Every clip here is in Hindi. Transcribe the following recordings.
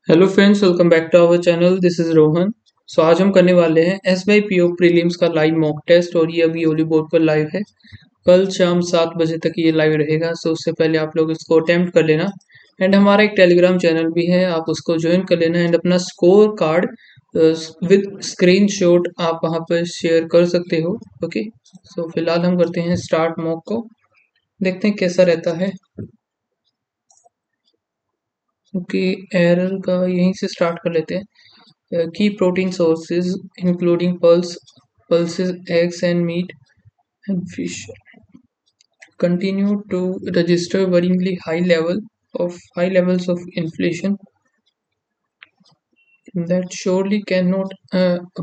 Hello friends, welcome back to our channel. This is Rohan. आज हम करने वाले हैं S B I P O prelims का लाइव मॉक टेस्ट और ये अभी ओली बोर्ड पर लाइव है। कल शाम 7 बजे तक ये लाइव रहेगा। उससे पहले आप लोग इसको अटेम्प्ट कर लेना। एंड हमारा एक टेलीग्राम चैनल भी है, आप उसको ज्वाइन कर लेना एंड अपना स्कोर कार्ड विद स्क्रीनशॉट आप वहाँ पर शेयर कर सकते हो। ओके, सो फिलहाल हम करते हैं स्टार्ट मॉक को, देखते हैं कैसा रहता है। ओके, एरर का यहीं से स्टार्ट कर लेते हैं। Key protein sources including pulses, eggs and meat and fish continue to register worryingly high levels of inflation that surely cannot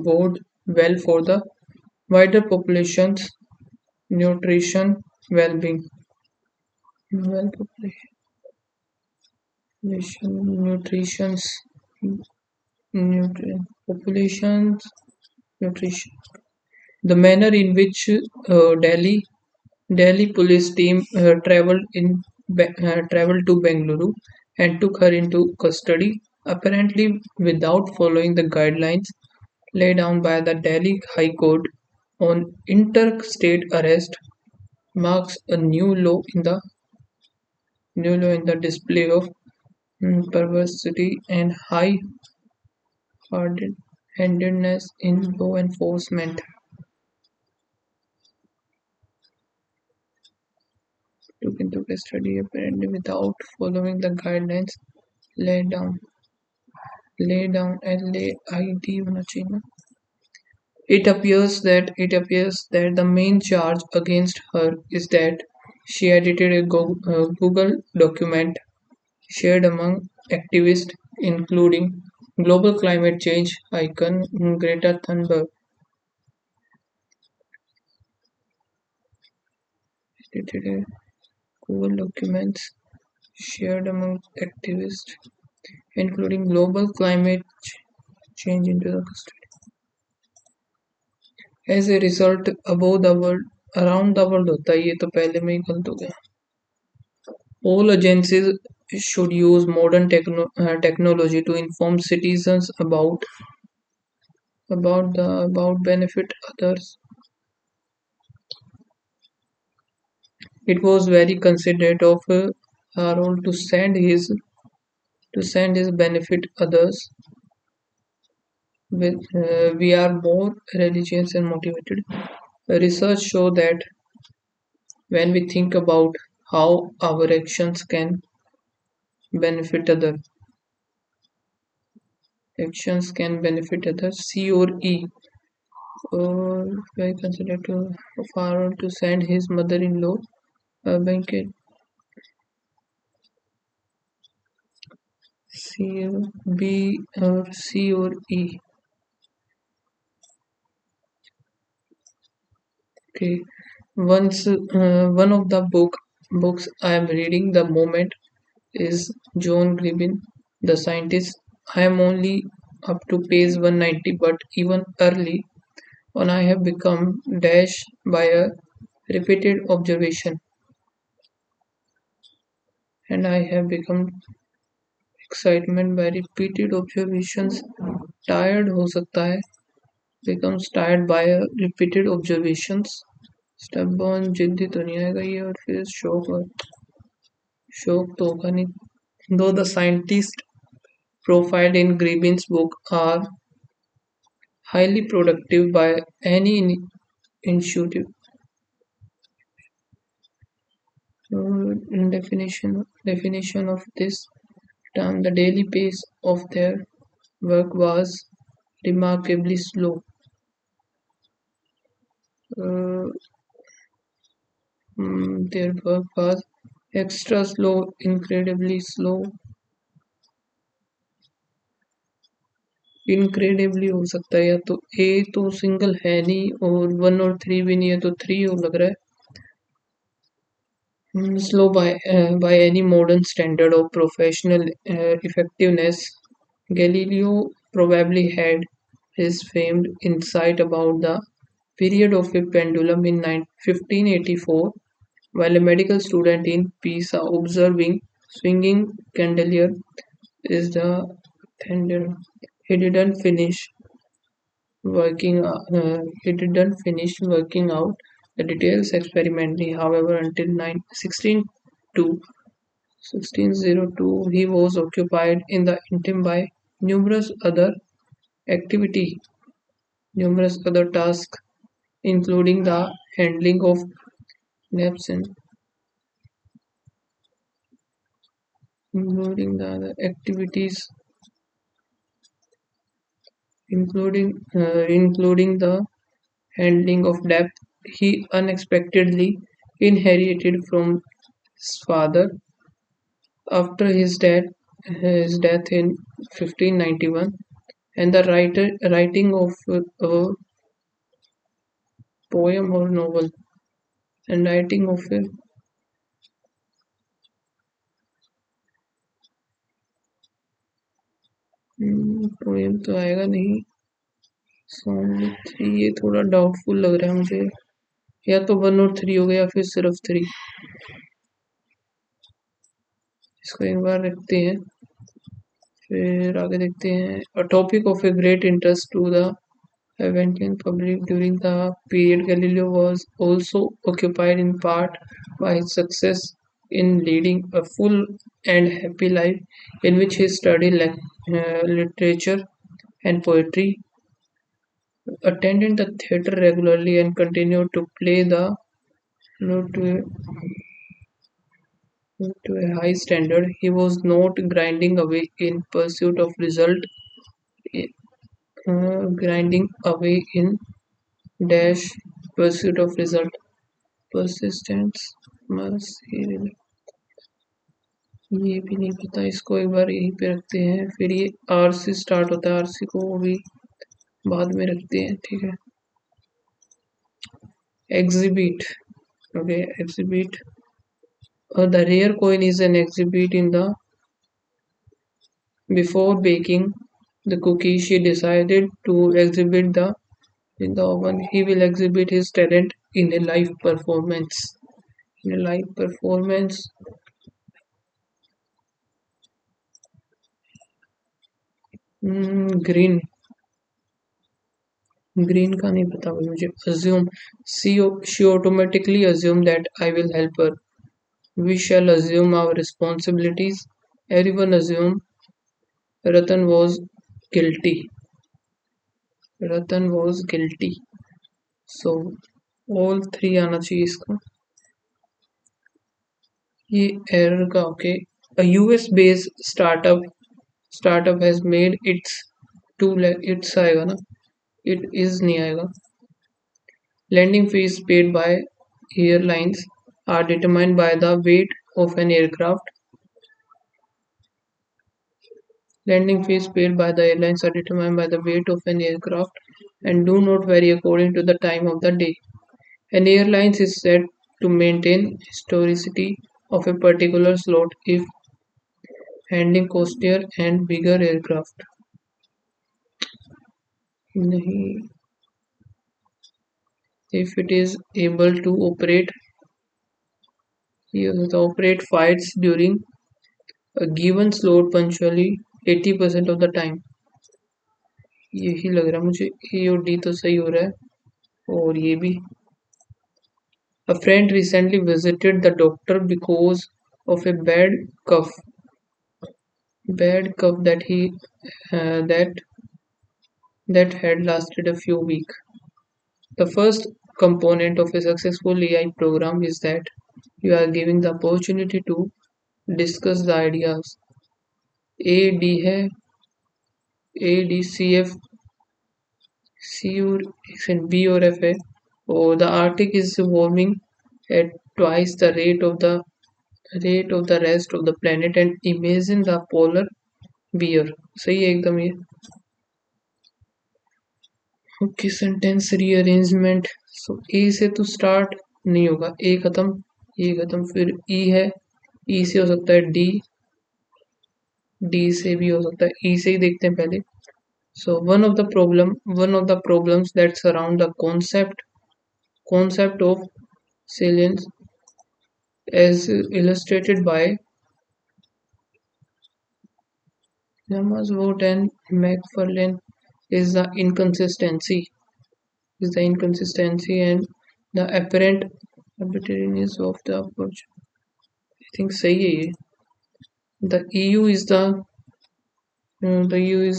bode well for the wider population's nutrition well-being. Well, nutrition's population's nutrition. The manner in which Delhi police team traveled to Bengaluru and took her into custody, apparently without following the guidelines laid down by the Delhi High Court on interstate arrest, marks a new law in the display of perversity and high-handedness in law enforcement. Took into custody apparently without following the guidelines laid down LAID होना चाहिए ना. It appears that the main charge against her is that she edited a Google document shared among activists, including global climate change icon Greta Thunberg. Edited a Google documents shared among activists, including global climate change into the custody. As a result, above the world, around the world होता है, ये तो पहले में ही गलत हो गया. All agencies should use modern technology to inform citizens about benefit others. It was very considerate of Harold to send his benefit others. We are more religious and motivated. Research show that when we think about how our benefit others, C or E, or very considerate of Harold to send his mother-in-law a banquet. C, B or C or E. Okay. One of the books I am reading the moment is John Gribbin, the scientist. I am only up to page 190, but even early on I have become dashed by a repeated observation, and I have become excitement by repeated observations. Tired हो सकता है, becomes tired by a repeated observations. Stubborn जिद्दी तो नहीं आएगा ये, और फिर शौक तो होगा नहीं. Though the scientists profiled in Gribbin's book are highly productive by any intuitive definition of this term, the daily pace of their work was remarkably slow. Uh, their work was extra slow, incredibly slow. Incredibly हो सकता है, या तो ए तो सिंगल है नहीं और वन और थ्री भी नहीं है, तो थ्री हो लग रहा है. Slow by any modern standard of professional effectiveness, Galileo probably had his famed insight about the period of a pendulum in 1584 while a medical student in Pisa observing swinging chandelier is the Then he didn't finish he didn't finish working out the details experimentally. However, until 1602, he was occupied in the interim by numerous other activity, numerous other tasks, including the handling of Neptune, including the other activities, including the handling of debt he unexpectedly inherited from his father after his death in 1591, and the writing of a poem or novel, and writing of a poem तो आएगा नहीं। सॉन्ग थ्री ये थोड़ा डाउटफुल लग रहा है मुझे, या तो वन और थ्री हो गया या फिर सिर्फ थ्री। इसको एक बार रखते हैं, फिर आगे देखते हैं। A topic of a great interest to the Aventian public during the period Galileo was also occupied in part by his success in leading a full and happy life in which he studied literature and poetry, attended the theatre regularly, and continued to play the flute to a high standard. He was not grinding away in pursuit of result, grinding away in dash pursuit of result. Persistence must ये भी नहीं पता, इसको एक बार यहीं पे रखते हैं। फिर ये आर से स्टार्ट होता है, आर सी को वो भी बाद में रखते हैं, ठीक है। Exhibit, okay exhibit, the rare coin is an exhibit in the before baking the cookie she decided to exhibit the in the oven. He will exhibit his talent in a live performance, in a live performance। Green, green का नहीं पता भाई मुझे। assume, she automatically assume that I will help her, we shall assume our responsibilities, everyone assume Ratan was guilty, Ratan was guilty। so all three आना चाहिए इसका। ये एरर का okay. a US based startup has made its to its आएगा ना, it is नहीं आएगा। Landing fees paid by airlines are determined by the weight of an aircraft. Landing fees paid by the airlines are determined by the weight of an aircraft and do not vary according to the time of the day. An airline is said to maintain historicity of a particular slot if handling costlier and bigger aircraft. नहीं, if it is able to operate, operate flights during a given slot punctually 80% of the time। यही लग रहा है मुझे, ए और डी तो सही हो रहा है, और ये भी। A friend recently visited the doctor because of a bad cough that that had lasted a few weeks. The first component of a successful AI program is that you are giving the opportunity to discuss the ideas। A D है, A D C F C और बी और एफ है, और the Arctic is warming at twice the rate of the rest of the planet and imagine the polar bear। सही है एकदम ये। Okay sentence rearrangement. So A से तो स्टार्ट नहीं होगा, ए खत्म, ये खत्म, फिर ई है, ई से हो सकता है डी, डी से भी हो सकता है, ई से ही देखते हैं पहले। सो one of the problems that surround the concept of salience as illustrated by Lemma's vote and McFarlane is the inconsistency and the apparent arbitrariness of the approach. I think सही है ये. The EU is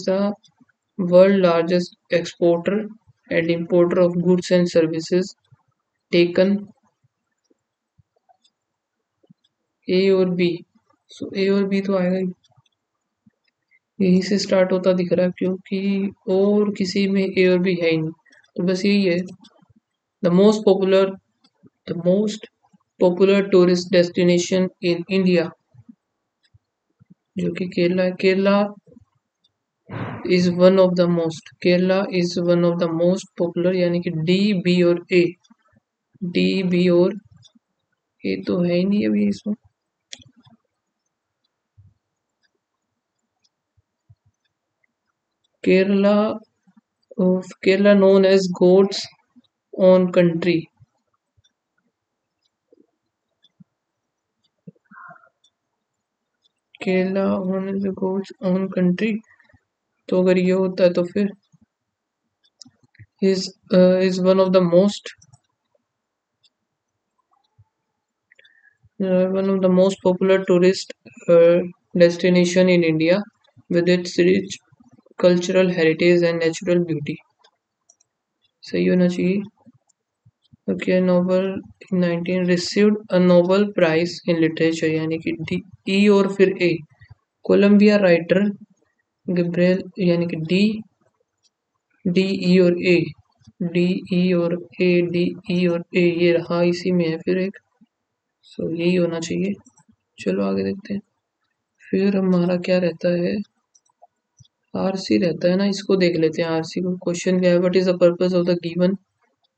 the world largest exporter and importer of goods and services. Taken A और B. So A और B तो आएगा ही. यहीं से स्टार्ट होता दिख रहा है क्योंकि और किसी में ए और बी है ही नहीं, तो बस यही है. The most popular the most popular tourist destination in India, जो कि केरला है. Kerala is one of the most popular, यानी कि डी बी और ए. डी बी और ए तो है ही नहीं अभी इसमें. Kerala Kerala known as God's own country. Kerala known as God's own country. तो अगर ये होता है तो फिर is one of the most popular tourist destination in India with its rich cultural heritage and natural beauty. सही होना चाहिए. Okay, Nobel in 19 received a Nobel Prize in Literature, यानी कि डी ई और फिर ए. कोलंबिया राइटर गब्रियल, यानी कि डी डी ई और ए. डी ई और ए, डी ई और ए, ये रहा इसी में है फिर एक. सो यही होना चाहिए. चलो आगे देखते हैं. फिर हमारा क्या रहता है, आरसी रहता है ना, इसको देख लेते हैं. आरसी को क्वेश्चन क्या है, what is the purpose of the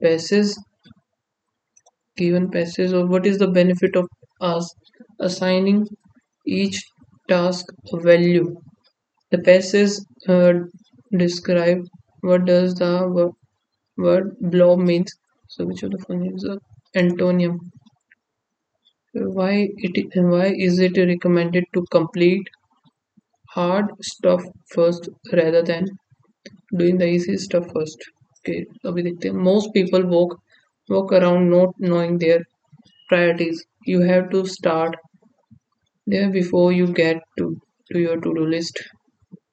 passage given passage और what is the benefit of us assigning each task a value. The passage describe what does the word blob means. So which of the following is the antonym? Why is it recommended to complete hard stuff first rather than doing the easy stuff first? Okay, अभी देखते हैं. Most people walk around not knowing their priorities. You have to start there before you get to your to-do list.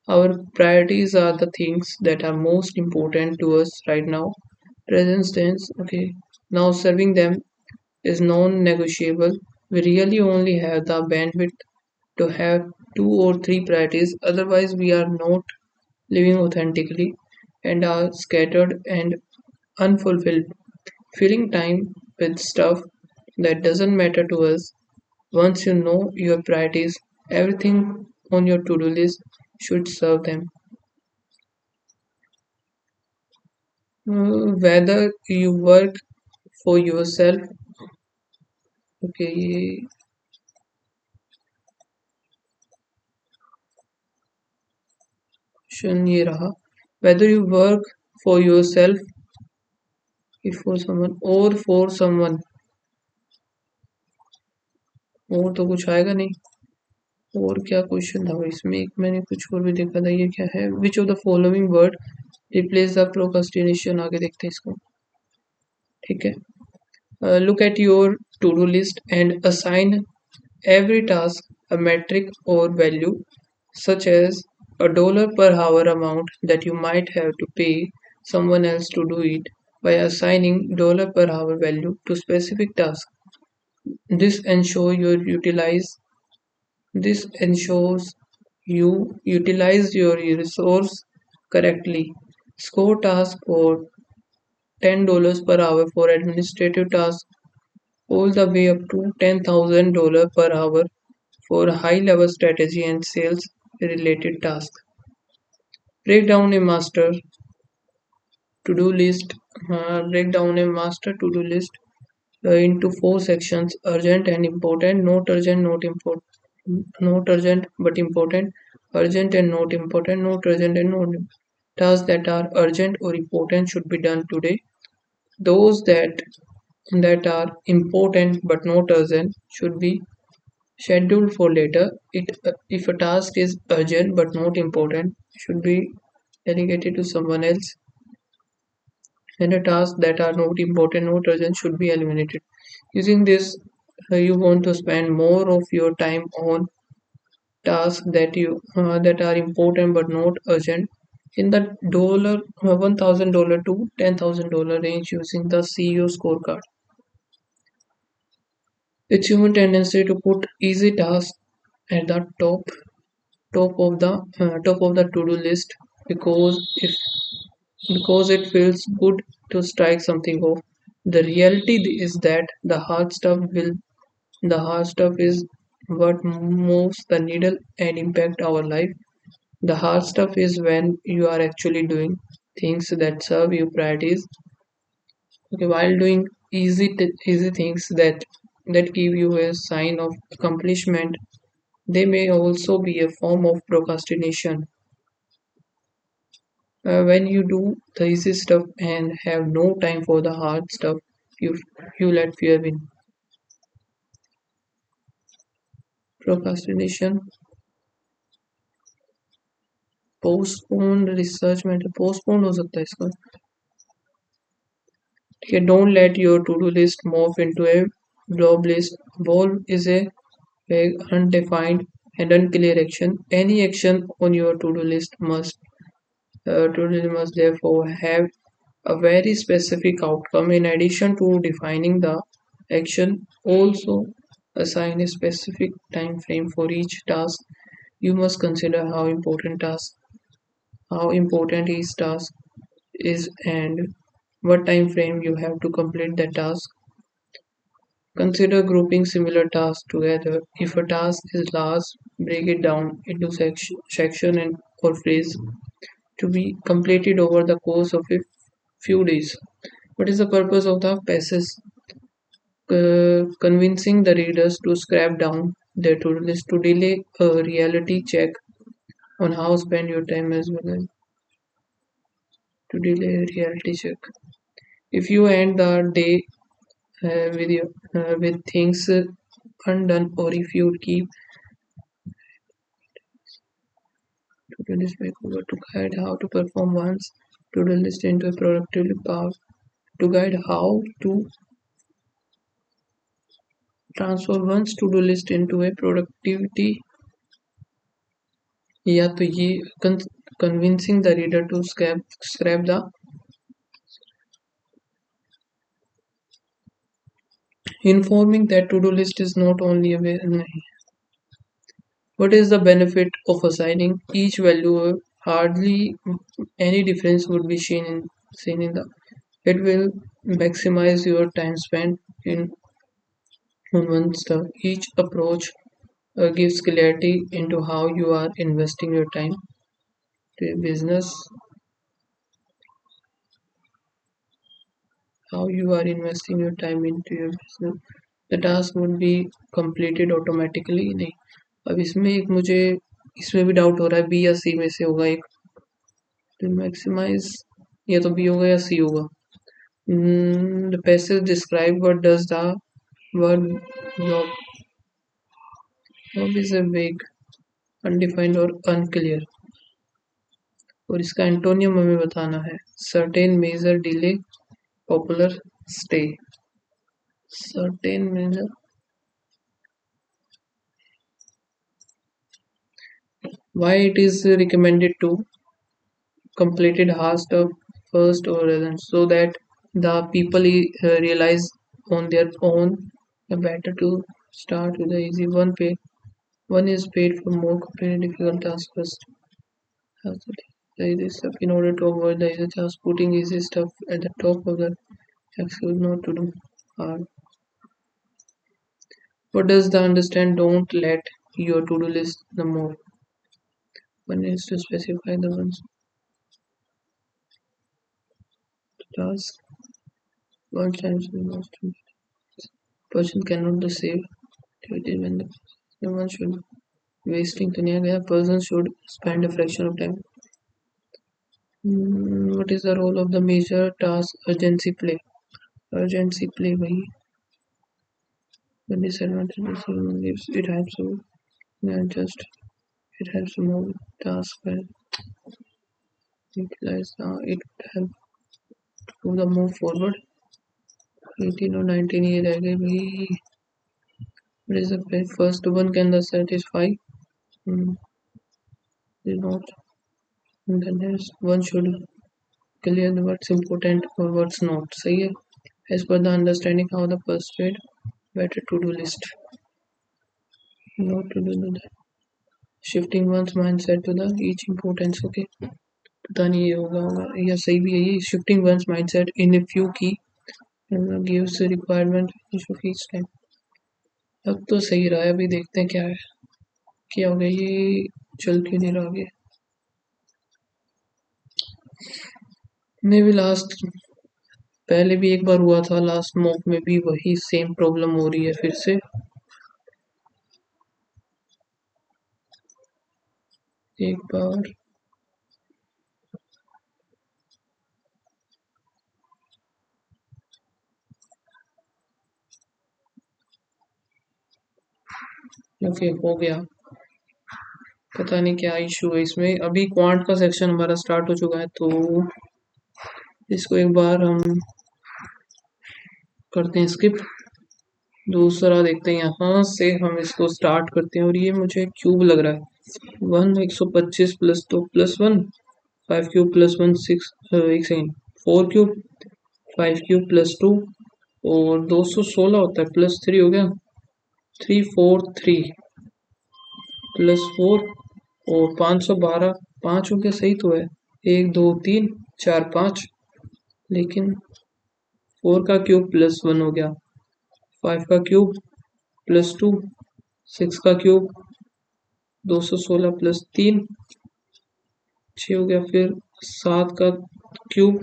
Our priorities are the things that are most important to us right now. Present tense. Okay, now serving them is non-negotiable. We really only have the bandwidth to have two or three priorities, otherwise we are not living authentically and are scattered and unfulfilled, filling time with stuff that doesn't matter to us. Once you know your priorities, everything on your to-do list should serve them. Whether you work for yourself, okay, ये क्वेश्चन ये रहा. Whether you work for yourself, if for someone or for someone, और तो कुछ आएगा नहीं. और क्या क्वेश्चन था भाई इसमें, एक मैंने कुछ और भी देखा था. ये क्या है, which of the following word replace the procrastination. आगे देखते हैं इसको. ठीक है. Look at your to-do list and assign every task a metric or value, such as a dollar per hour amount that you might have to pay someone else to do it. By assigning dollar per hour value to specific tasks, this ensure you utilize this ensures you utilize your resource correctly. Score task for $10 per hour for administrative tasks, all the way up to $10,000 per hour for high-level strategy and sales-related tasks. Break down a master to-do list. Break down a master to-do list into four sections: urgent and important, not urgent but important, urgent and not important, not urgent and not important. Tasks that are urgent or important should be done today. Those that are important but not urgent should be Scheduled for later. If a task is urgent but not important, should be delegated to someone else, and the tasks that are not important, not urgent, should be eliminated. Using this, you want to spend more of your time on tasks that are important but not urgent in the $1,000 to $10,000 range using the CEO scorecard. It's human tendency to put easy tasks at the top of the to-do list because it feels good to strike something off. The reality is that the hard stuff is what moves the needle and impact our life. The hard stuff is when you are actually doing things that serve your priorities. Okay, while doing easy things that give you a sign of accomplishment, they may also be a form of procrastination. When you do the easy stuff and have no time for the hard stuff, you you let fear win. Procrastination, postponed research matter, postponed हो सकता है इसका. Okay, don't let your to-do list morph into a blob list. Blob is a vague, undefined, and unclear action. Any action on your to-do list must therefore have a very specific outcome. In addition to defining the action, also assign a specific time frame for each task. You must consider how important each task is and what time frame you have to complete the task. Consider grouping similar tasks together. If a task is large, break it down into section and or phrase to be completed over the course of a few days. What is the purpose of the passage? Convincing the readers to scrap down their to-do list to delay a reality check on how spend your time as well as to delay a reality check. If you end the day with things undone, or if you keep to-do list makeover to guide how to perform one's to-do list into a productivity path, to guide how to transfer one's to-do list into a productivity, या तो ये convincing the reader to scrap the informing that to-do list is not only aware नहीं. What is the benefit of assigning each value? Hardly any difference would be seen in the. It will maximize your time spent in on one stuff. Each approach gives clarity into how you are investing your time to a business, how you are investing your time into your business. The task would be completed automatically. नहीं, अब इसमें एक मुझे इसमें भी डाउट हो रहा है, बी या सी में से होगा एक. तो मैक्सिमाइज या तो बी होगा या सी होगा. The passage describe what does the word blob. Blob is a vague, undefined और unclear. और इसका एंटोनियम हमें बताना है. Certain measure delay, popular stay. Certain measure. Why it is recommended to completed hard stuff first or rather so that the people realize on their own better to start with the easy one is paid for more completed difficult tasks first. The easy stuff in order to avoid the easy task, putting easy stuff at the top of the excuse not to do hard. What does the understand? Don't let your to-do list the more. One is to specify the ones task one times the most person cannot the save activity when the one should wasting तो नहीं आ गया. Person should spend a fraction of time. What is the role of the major task urgency play? Urgency play भाई The disadvantage is it helps to just it helps to move tasks well. It helps to the move forward. 18 or 19 ये रह गए भाई. What is the first one? Can the satisfy? Is not. And then there's one should clear what's important or what's not. सही है. As per the understanding how the persuade better to do list. Not to do that. Shifting one's mindset to the each importance. Okay. पता नहीं ये होगा या सही भी है ये. Shifting one's mindset in a few key gives the requirement of each time. अब तो सही रहा है. अभी देखते हैं क्या है. क्या हो गया ये. चल क्यों नहीं रहा आगे. मे भी लास्ट पहले भी एक बार हुआ था. लास्ट मॉक में भी वही सेम प्रॉब्लम हो रही है फिर से. एक बार ओके हो गया. पता नहीं क्या इशू है इसमें. अभी क्वांट का सेक्शन हमारा स्टार्ट हो चुका है तो इसको एक बार हम करते हैं स्किप. दूसरा देखते हैं. यहाँ से हम इसको स्टार्ट करते हैं और ये मुझे क्यूब लग रहा है. 1 125 प्लस 2 प्लस 1 5 क्यूब प्लस 1 6 एक सेकेंड 4 क्यूब 5 क्यूब प्लस 2 और 216 होता है प्लस 3 हो गया. 343 प्लस 4 और 512 5 हो गया. सही तो है. 1 2 3 4 5 लेकिन 4 का क्यूब प्लस 1 हो गया. 5 का क्यूब प्लस 2 6 का क्यूब 216 प्लस 3 6 हो गया. फिर 7 का क्यूब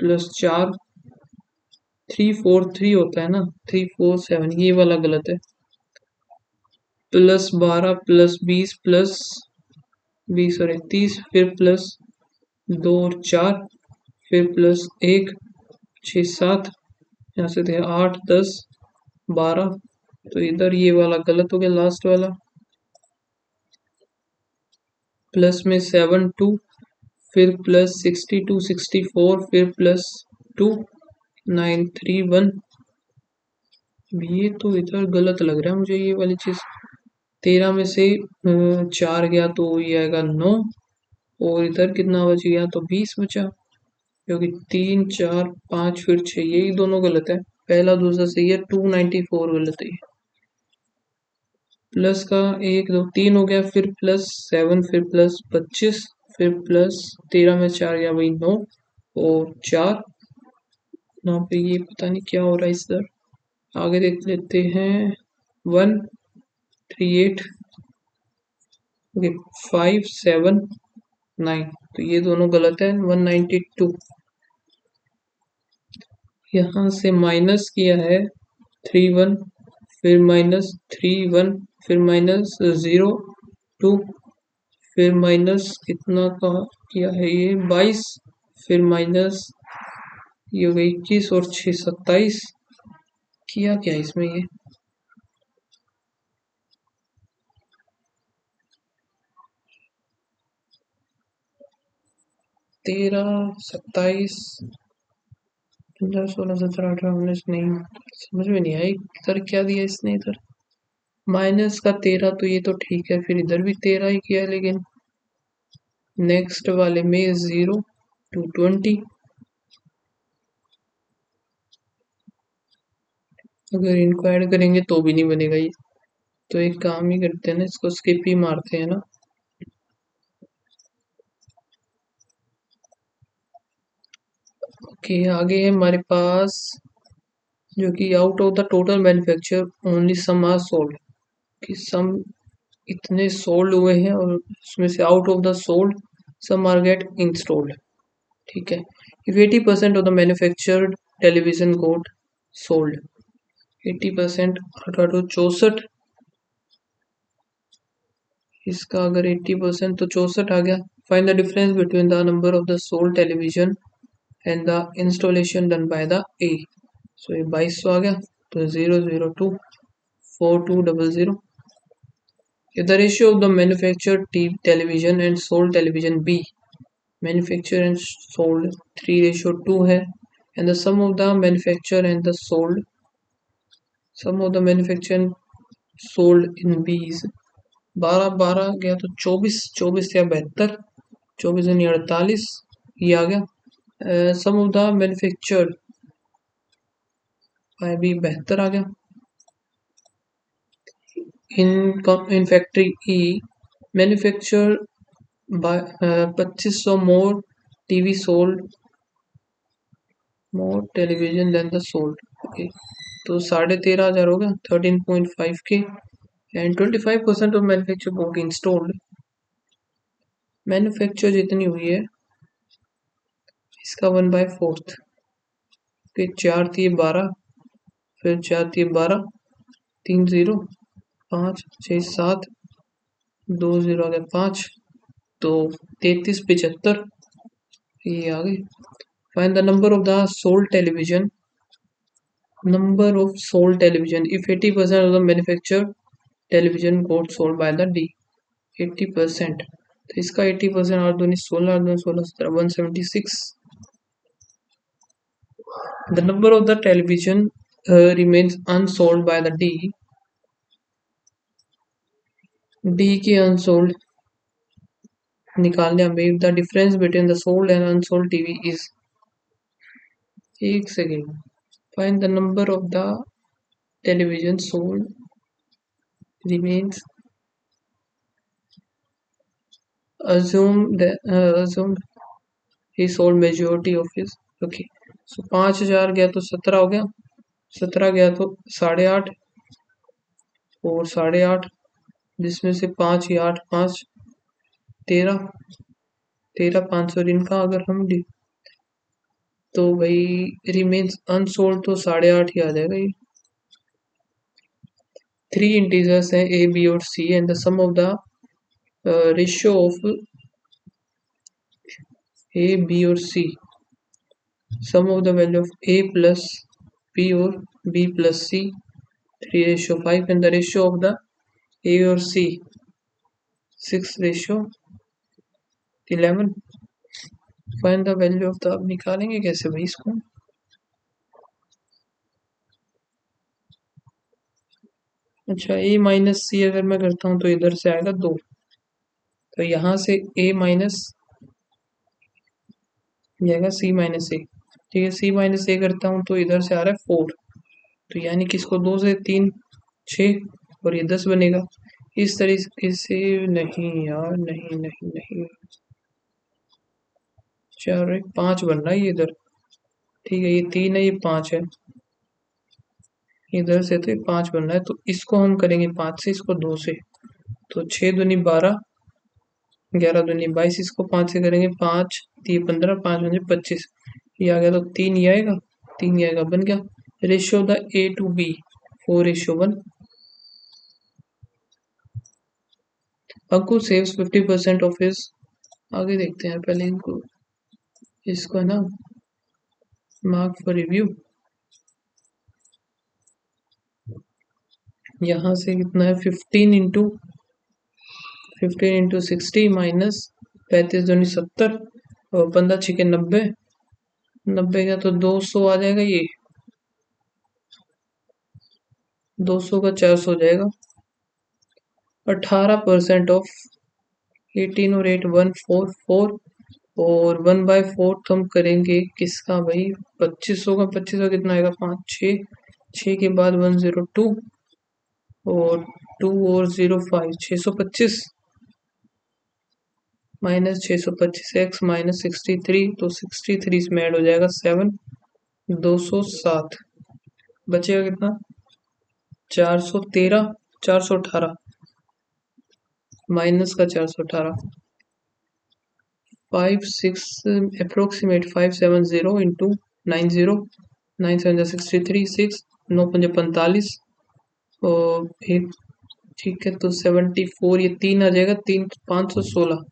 प्लस 4 343 होता है ना. 347 ये वाला गलत है. प्लस 12 प्लस 20 और 31 फिर प्लस 2 और 4 फिर प्लस 1 6 7 यहाँ से थे 8 10 12 तो इधर ये वाला गलत हो गया लास्ट वाला. प्लस में 7 2 फिर प्लस 62 64 फिर प्लस 2 9 3 1 ये तो इधर गलत लग रहा है मुझे ये वाली चीज. 13 में से 4 गया तो ये आएगा 9 और इधर कितना बच गया तो 20 बचा क्योंकि 3 4 5 फिर 6 यही दोनों गलत है. पहला दूसरा सही है. 294 गलत है. प्लस का 1 2 3 हो गया फिर प्लस 7 फिर प्लस 25 फिर प्लस 13 में 4 गया वही 9 और 4 यहाँ पे ये पता नहीं क्या हो रहा है इधर. आगे देख लेते हैं. 1 3 8 ओके 5 7 9 तो ये दोनों गलत है. 192 यहाँ से माइनस किया है 3 1 फिर माइनस 3 1 फिर माइनस 0 2 फिर माइनस कितना का किया है ये 22 फिर माइनस ये हो गया 21 और 6 27 किया क्या इसमें ये 13 27 15 16 17 18 19 नहीं समझ में नहीं आई. इधर क्या दिया इसने. इधर माइनस का 13 तो ये तो ठीक है. फिर इधर भी 13 ही किया लेकिन नेक्स्ट वाले में 0 to 20 अगर इनको ऐड करेंगे तो भी नहीं बनेगा ये. तो एक काम ही करते हैं ना इसको स्किप ही मारते हैं ना. ओके आगे है हमारे पास जो कि out of the total manufacture only some are sold कि सम इतने सोल्ड हुए हैं और उसमें से out of the sold some are get installed. ठीक है. If 80% of the manufactured television got sold 80% 64 इसका अगर 80% तो 64 आ गया. Find the difference between the number of the sold television and the installation done by the A. So ये 2200 आ गया तो 002 4200. If the ratio of the manufactured television and sold television B, manufactured and sold 3:2 है, and the sum of the manufactured and the sold in B is 12 गया तो 24 या 72, 24 यानी 48 ये आ गया। Sum of the manufactured by B 72 आ गया। in factory E, manufacture by 2500 more TV sold, more television than the sold। okay, तो 13,500 हो गया, 13.5K, and 25% of manufacture got installed। Manufacture जितनी हुई है इसका 1/4, फिर 4 थी 12, फिर 4 थी 12, 3 0, 5 6 7, 2 0 आ गया 5, तो 3375 ये आ गई। Find the number of the sold television, number of sold television if 80% of the manufactured television got sold by the D। 80%, तो इसका 80% 8 दूनी 16, 8 दूनी 16 17, 176। the number of the television remains unsold by the D की unsold निकालने हमें if the difference between the sold and unsold TV is, एक second, find the number of the television sold remains, assume he sold majority of his। okay, so 5000 गया तो 17 हो गया, 17 गया तो 8.5 और 8.5, जिसमें से 5 या 8 5 13, 500 इनका अगर हम तो भाई रिमेन्स अनसोल्ड तो 8.5 ही आ जाएगा ये। 3 इंटीजर्स हैं A, B और C and the sum of the ratio of A, B और C, sum of the value of A plus B और B plus C 3:5 and the ratio of the A और C 6:11। Find the value of the, अब निकालेंगे कैसे भाई इसको, अच्छा A माइनस C अगर मैं करता हूँ तो इधर से आएगा 2, तो यहाँ से A माइनस जाएगा C माइनस A, ठीक है, C माइनस A करता हूँ तो इधर से आ रहा है 4, तो यानी कि इसको 2 से 3 6 और ये 10 बनेगा। इस तरीके से नहीं यार, नहीं नहीं नहीं, 4 1 5 बन रहा है ये इधर, ठीक है, ये 3 है ये 5 है, इधर से तो ये 5 बन रहा है, तो इसको हम करेंगे 5 से, इसको 2 से, तो 6 दूनी 12, 11 दूनी 22, इसको 5 से करेंगे 5 3 15, 5 5 25, ये आ गया, तो 3 ये आएगा, 3 ये आएगा, बन गया। Ratio the A to B 4:1। Ankur saves 50% of his, आगे देखते हैं पहले इनको, इसको है ना मार्क फॉर रिव्यू, यहाँ से कितना है 15 इंटू 60 माइनस 35 दूनी 70 और 15 छिके 90, 90 का तो 200 आ जाएगा, ये 200 का 400 हो जाएगा। 18% ऑफ 18 और 8 144 और 1/4 हम करेंगे किसका भाई, 2500 का, 2500 कितना आएगा 5 6, 6 के बाद 102 और 2 और 0 5, 625 माइनस 625 x माइनस 63, तो 63 इसमें ऐड हो जाएगा 7, 207 बचेगा कितना 413, 418 माइनस का 418, 5 6 अप्रोक्सीमेट 570 इंटू 90, 9 7 63 6 9 5 45 और एक, ठीक है, तो 74, ये 3 आ जाएगा, 3 516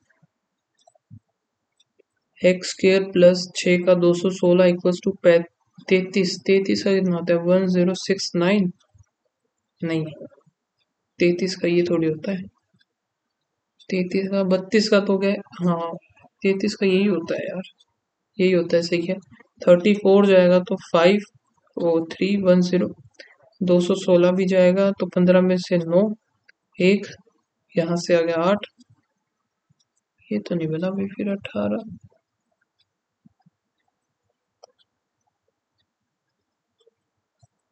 एक्स स्क्र प्लस 6 का 216 इक्वल्स टू 33, 33 का कितना होता है 1069, नहीं, 33 का ये थोड़ी होता है। 33 का 32 का तो क्या, हाँ 33 का यही होता है यार, यही होता है, सही है। 34 जाएगा तो 5 और 310, 216 भी जाएगा तो 15 में से 9, एक, यहाँ से आ गया 8, ये तो नहीं बना भाई, फिर 18,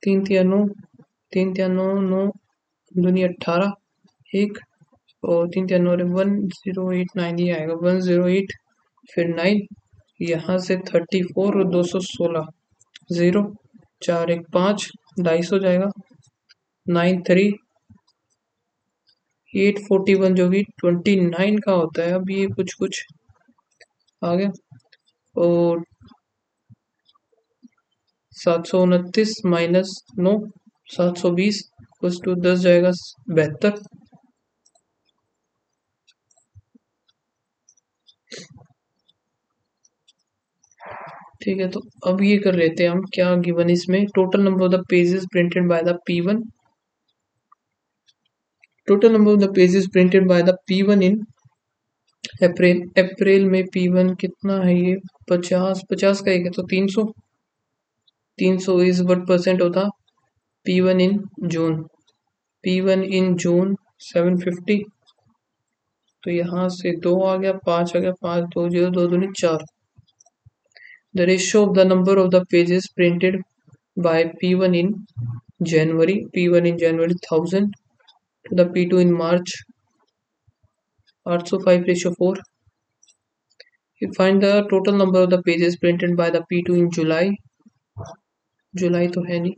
3 तिया 9, 3 तिया 9, 9 दूनी 18, एक, और 3 तिया 9 1089, ये आएगा 108, फिर 9, यहाँ से 34 और 216, 0, 4 1 5, 250 जाएगा, 9 3 841, जो कि 29 का होता है। अब ये कुछ कुछ आ गया, और 729 माइनस 9, 720, कुछ टू 10 जाएगा 72। ठीक है, तो अब ये कर लेते हैं हम, क्या गिवन इसमें, total number of the pages printed by the P1, total number of the pages printed by the P1 इन अप्रैल, अप्रैल में P1 कितना है, ये 50, 50 का एक है तो 300, 300 इज व्हाट परसेंट होता P1 इन जून, P1 इन जून 750, तो यहाँ से 2 आ गया, 5 आ गया, 5 2 0 2 दूनी 4। The ratio of the number of the pages printed by P1 in January, P1 in January 1000 to the P2 in March 805:4. You find the total number of the pages printed by the P2 in July, जुलाई तो है नहीं,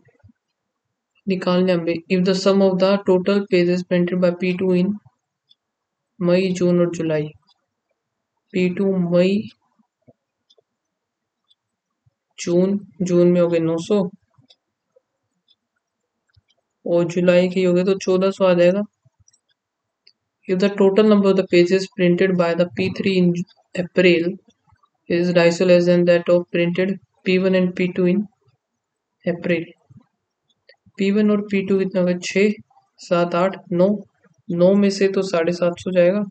निकालने हमें, if the sum of the total pages printed by P2 in मई जून और जुलाई, P2 मई जून, जून में हो गए 900, और जुलाई के हो गए तो 1400 आ जाएगा। If the total number of the pages printed by the P3 in April is 250 less than that of printed P1 and P2 in April, P1 और P2 कितना होगा, 6 7 8 9, 9 में से तो 750 जाएगा,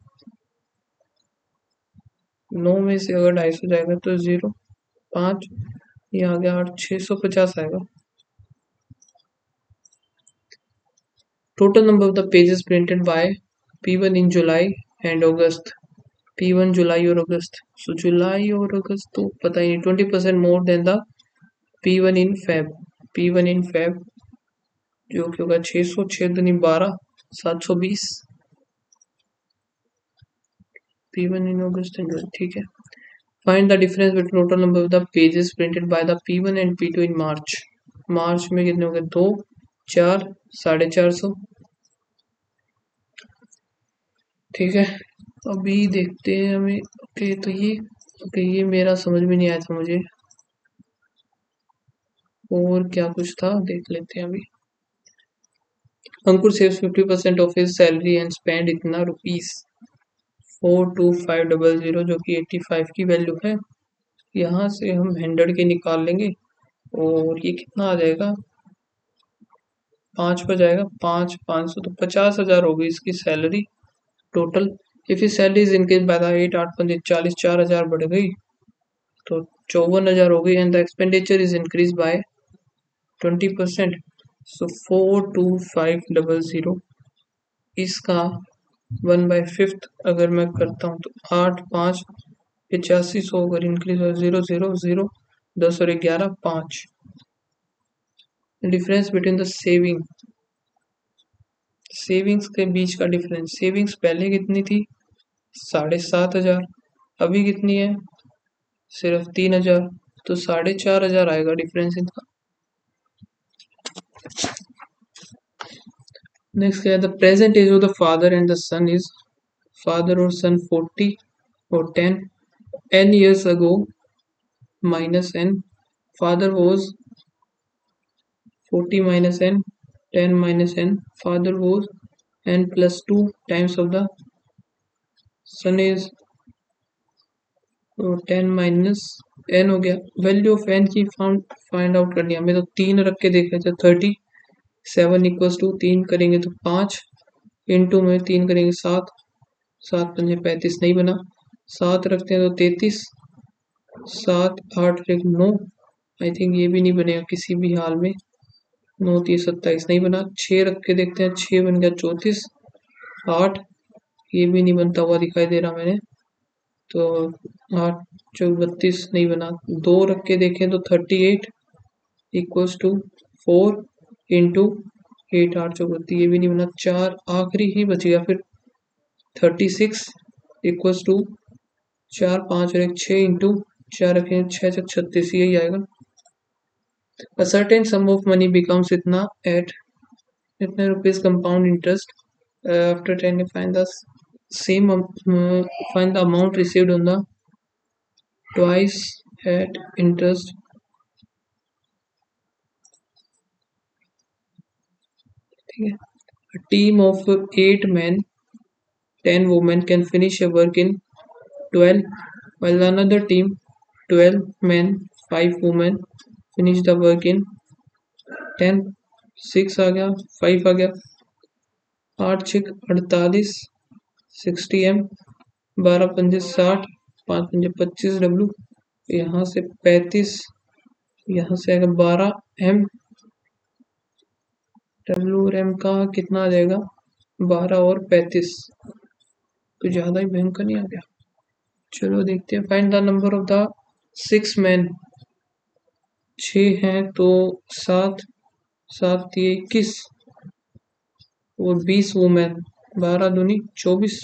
9 में से अगर 250 जाएगा तो 0 5, ये आ गया 8, 650 आएगा। Total number of the pages printed by P1 in July and August, P1 जुलाई और अगस्त, सो जुलाई और अगस्त तो पता ही नहीं, 20% more than the P1 in Feb, P1 in Feb जो कि होगा 600, 6 दूनी 12, 720, P1 in August and July, ठीक है। Find the difference between total number of the pages printed by the P1 and P2 in March, मार्च में कितने हो गए, 2 4 450, ठीक है। अभी देखते हैं हमें, ओके तो ये, ओके ये मेरा समझ में नहीं आया था मुझे, और क्या कुछ था देख लेते हैं अभी। Ankur saves 50% of his salary and spend इतना ₹42500, जो कि 85 की वैल्यू है। यहाँ से हम 100 के निकाल लेंगे, और ये कितना आ जाएगा, 5 पर जाएगा, 5 500 तो 50,000 होगी इसकी salary total. If is salary is increase by the 8 8 5 40, 4000 बढ़ गई तो 54,000 हो गई, and the expenditure is increase by 20%, सो 42500, इसका 1/5 अगर मैं करता हूँ तो 8 5 8500, अगर इंक्रीज हो 0 0 0 10 और 11 5। डिफरेंस बिटवीन द सेविंग्स के बीच का डिफरेंस, सेविंग्स पहले कितनी थी, 7,500, अभी कितनी है, सिर्फ 3,000, तो 4,500 आएगा डिफरेंस इनका। नेक्स्ट क्या है, the present age of the father and the son is, father और सन 40 और 10 n years ago minus n, father was 40 minus n, 10 minus n, father was n plus 2 times of the son is 10 minus n हो गया। वैल्यू ऑफ n की फाइंड आउट करनी है हमें, तो 3 रख के देख लेते, 30 7 इक्वल्स टू 3 करेंगे तो 5, इंटू में 3 करेंगे 7, 7 पंजे 35 नहीं बना, 7 रखते हैं तो 33, 7 8 एक 9, आई थिंक ये भी नहीं बनेगा किसी भी हाल में, 9 3 27 नहीं बना, 6 रख के देखते हैं, 6 बन गया 34, 8 ये भी नहीं बनता हुआ दिखाई दे रहा मैंने, तो 8 चौक 32 नहीं बना, 2 रख के देखें तो 38 इक्वल्स टू 4 इंटू 8 8 चौक 32 ये भी नहीं बना, 4 आखिरी ही बच गया फिर 36 इक्वल्स टू 4 5 और एक 6 इंटू 4 रखें 6 छक 36 यही आएगा। A certain sum of money becomes इतना at इतने rupees compound interest after 10 find the same find the amount received on the twice at interest, ठीक है। A team of 8 men 10 women can finish a work in 12 while another team 12 men 5 women finish the work in 10, 6 आ गया 5 आ गया, 8 6 48 60 m, 12 पंजे 60, 5 पंजे 25 डब्लू, यहाँ से 35, यहाँ से आएगा 12 m, डब्लू और m का कितना आ जाएगा 12 और 35, तो ज़्यादा ही भयंकर नहीं आ गया। चलो देखते हैं, find the number of the 6 man, 6 हैं तो 7 7 21 और 20 वुमेन, 12 दूनी 24,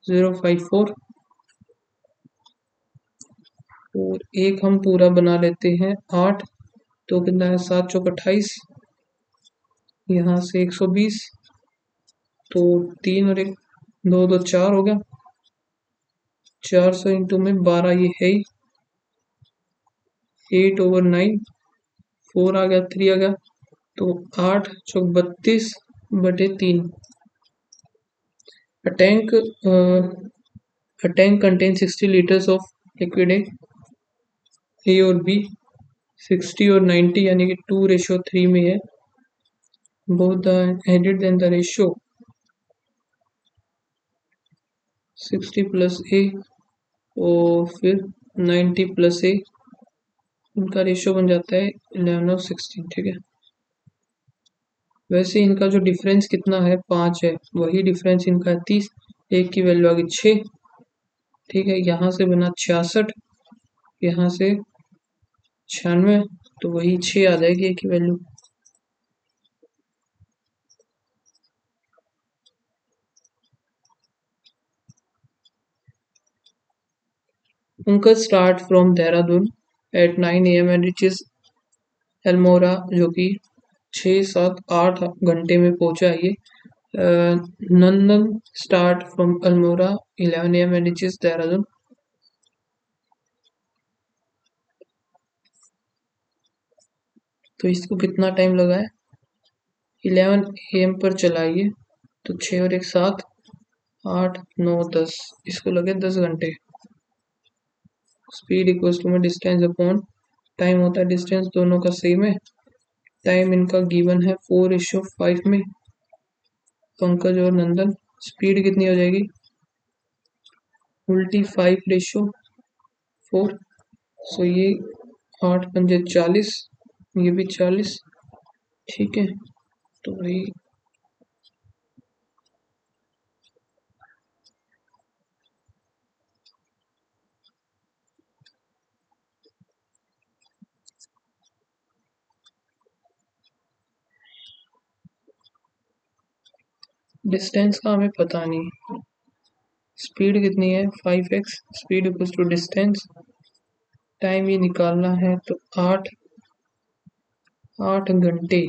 054 और एक हम पूरा बना लेते हैं 8, तो कितना है 7 चौक 28, यहाँ से 120, तो 3 और एक 2 2 4 हो गया, 400 इंटू में 12 ये है ही, 8/9, 4 आ गया 3 आ गया, तो 8 चौक 32 बटे 3। A tank contains 60 liters of liquid A और B 60 और 90 यानी कि 2:3 में है, both the added then the ratio 60 plus A और फिर 90 प्लस A, इनका रेशियो बन जाता है 11 और 16, ठीक है। वैसे इनका जो डिफरेंस कितना है 5 है, वही डिफरेंस इनका है 30, एक की वैल्यू आ गई 6, ठीक है। यहाँ से बना 66, यहाँ से 96, तो वही 6 आ जाएगी एक की वैल्यू। उनका start from Dehradun at 9 AM and reaches Almora, जो कि 6 7 8 घंटे में पहुंचा ये। Nandan start from Almora 11 AM and reaches Dehradun. तो इसको कितना टाइम लगा है, 11 AM पर चलाइए तो 6 और एक 7 8 9 10, इसको लगे 10 घंटे। स्पीड इक्वल्स टू में डिस्टेंस अपॉन टाइम होता है, डिस्टेंस दोनों का सेम है, टाइम इनका गिवन है 4:5 में, पंकज और नंदन। स्पीड कितनी हो जाएगी उल्टी 5:4, सो ये 8 पंजे 40, ये भी 40, ठीक है। तो वही डिस्टेंस का हमें पता नहीं, स्पीड कितनी है 5x, speed equals to distance, time ये निकालना है तो 8 घंटे।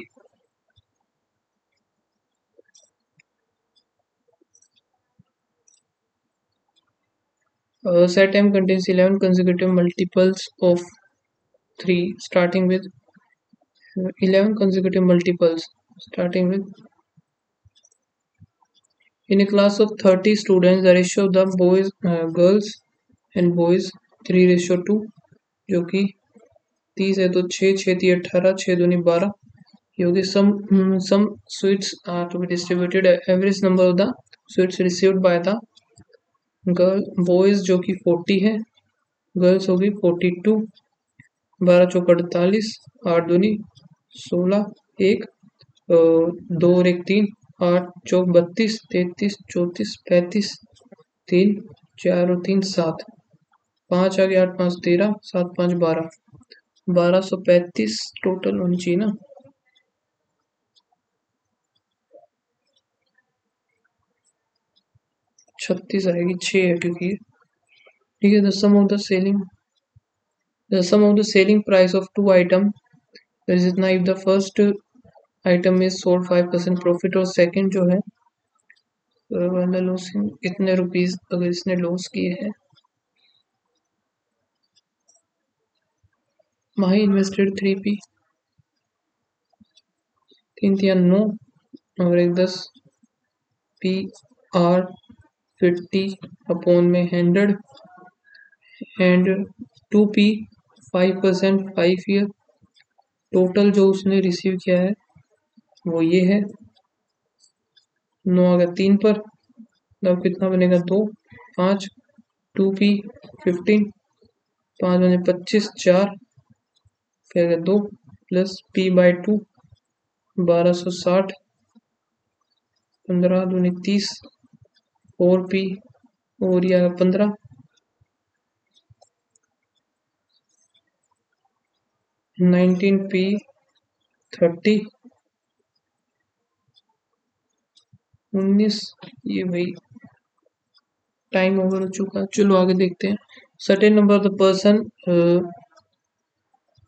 Set time contains 11 consecutive multiples of 3 starting with 11 consecutive multiples starting with, in a class of 30 students the ratio of the boys girls and boys 3:2, जो कि 30 है तो 6 6 18, 6 दूनी 12, ये होगी some sweets are to be distributed. Average number of the sweets received by the girl boys जो कि 40 है, गर्ल्स होगी 42। 12 चौक 48, 8 दूनी 16, एक दो और एक 3, 8 चौक 32, 33 34 35, 3 4 और 3 7, 5 आ गया, 8 5 13, 7 5 12, 1235 टोटल होनी चाहिए ना। छत्तीस आएगी, 6 है क्योंकि ठीक है। The sum of the selling price of two item is इतना। If the first item is sold 5% profit और सेकंड जो है लॉस इतने रुपीस अगर इसने लॉस किए हैं। माही इन्वेस्टेड 3p, 3 या 9 और एक 10 पी आर 50 अपॉन में 100 एंड 2p 5% 5 ईयर। टोटल जो उसने रिसीव किया है वो ये है। 9 आ गया 3 पर, तब कितना बनेगा 2 5, 2p 15, 5 बने 25, 4 फिर 2 प्लस p बाई 2 1260, 15 दूनी 30, 4p और यह 15, 19p 30, 19। ये भाई टाइम ओवर हो चुका। चलो आगे देखते हैं। Certain number of the person